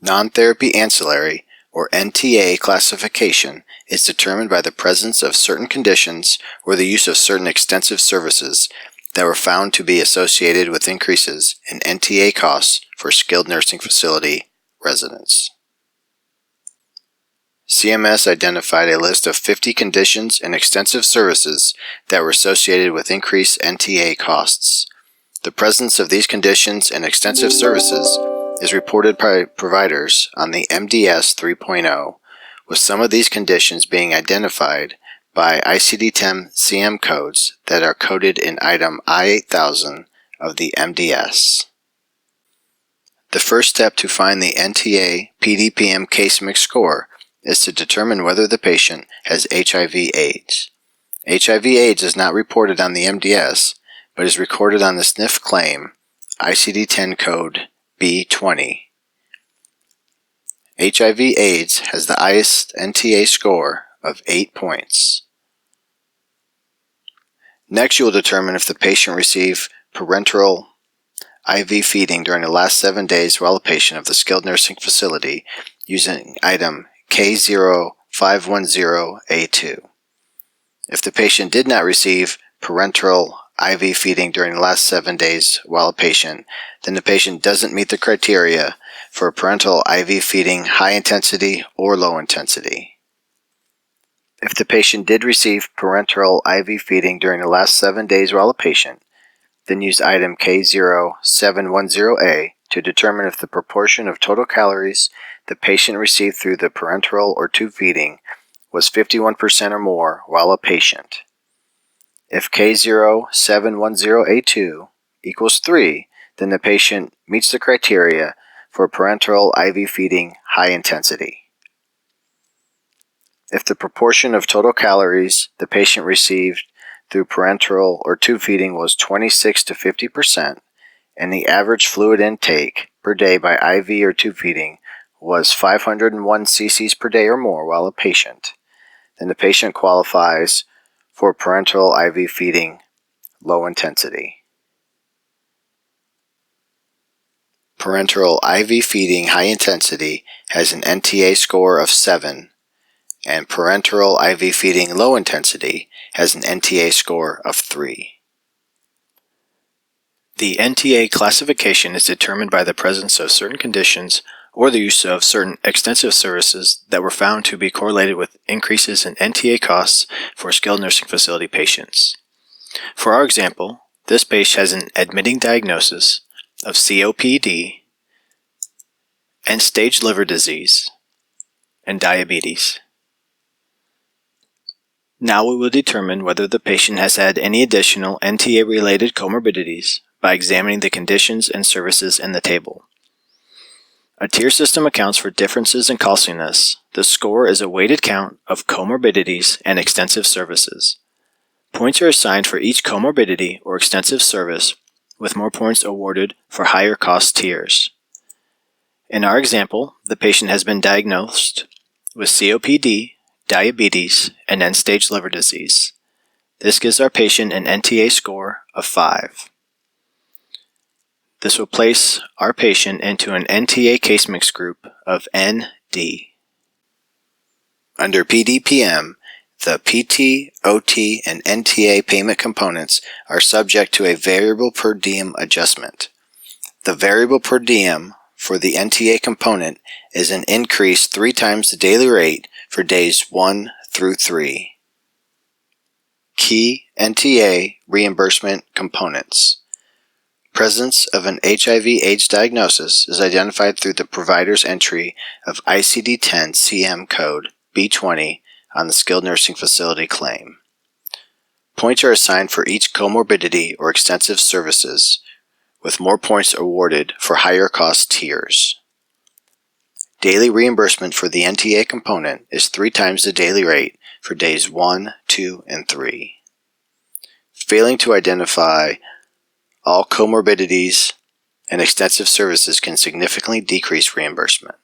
Non-therapy ancillary, or NTA classification, is determined by the presence of certain conditions or the use of certain extensive services that were found to be associated with increases in NTA costs for skilled nursing facility residents. CMS identified a list of 50 conditions and extensive services that were associated with increased NTA costs. The presence of these conditions and extensive services is reported by providers on the MDS 3.0, with some of these conditions being identified by ICD-10 CM codes that are coded in item I-8000 of the MDS. The first step to find the NTA PDPM case mix score is to determine whether the patient has HIV/AIDS. HIV/AIDS is not reported on the MDS, but is recorded on the SNF claim, ICD-10 code B20. HIV/AIDS has the highest NTA score of 8 points. Next, you will determine if the patient received parenteral IV feeding during the last 7 days while a patient of the skilled nursing facility using item K0510A2. If the patient did not receive parenteral IV feeding during the last 7 days while a patient, then the patient doesn't meet the criteria for parenteral IV feeding high intensity or low intensity. If the patient did receive parenteral IV feeding during the last 7 days while a patient, then use item K0710A to determine if the proportion of total calories the patient received through the parenteral or tube feeding was 51% or more while a patient. If K0710A2 equals 3, then the patient meets the criteria for parenteral IV feeding high intensity. If the proportion of total calories the patient received through parenteral or tube feeding was 26 to 50%, and the average fluid intake per day by IV or tube feeding was 501 cc's per day or more while a patient, then the patient qualifies for parenteral IV feeding low intensity. Parenteral IV feeding high intensity has an NTA score of 7, and parenteral IV feeding low intensity has an NTA score of 3. The NTA classification is determined by the presence of certain conditions or the use of certain extensive services that were found to be correlated with increases in NTA costs for skilled nursing facility patients. For our example, this patient has an admitting diagnosis of COPD, end-stage liver disease, and diabetes. Now we will determine whether the patient has had any additional NTA-related comorbidities by examining the conditions and services in the table. A tier system accounts for differences in costliness. The score is a weighted count of comorbidities and extensive services. Points are assigned for each comorbidity or extensive service, with more points awarded for higher cost tiers. In our example, the patient has been diagnosed with COPD, diabetes, and end-stage liver disease. This gives our patient an NTA score of 5. This will place our patient into an NTA case mix group of ND. Under PDPM, the PT, OT, and NTA payment components are subject to a variable per diem adjustment. The variable per diem for the NTA component is an increase 3 times the daily rate for days 1 through 3. Key NTA reimbursement components. Presence of an HIV/AIDS diagnosis is identified through the provider's entry of ICD-10 CM code B20 on the skilled nursing facility claim. Points are assigned for each comorbidity or extensive services, with more points awarded for higher cost tiers. Daily reimbursement for the NTA component is 3 times the daily rate for days 1, 2, and 3. Failing to identify all comorbidities and extensive services can significantly decrease reimbursement.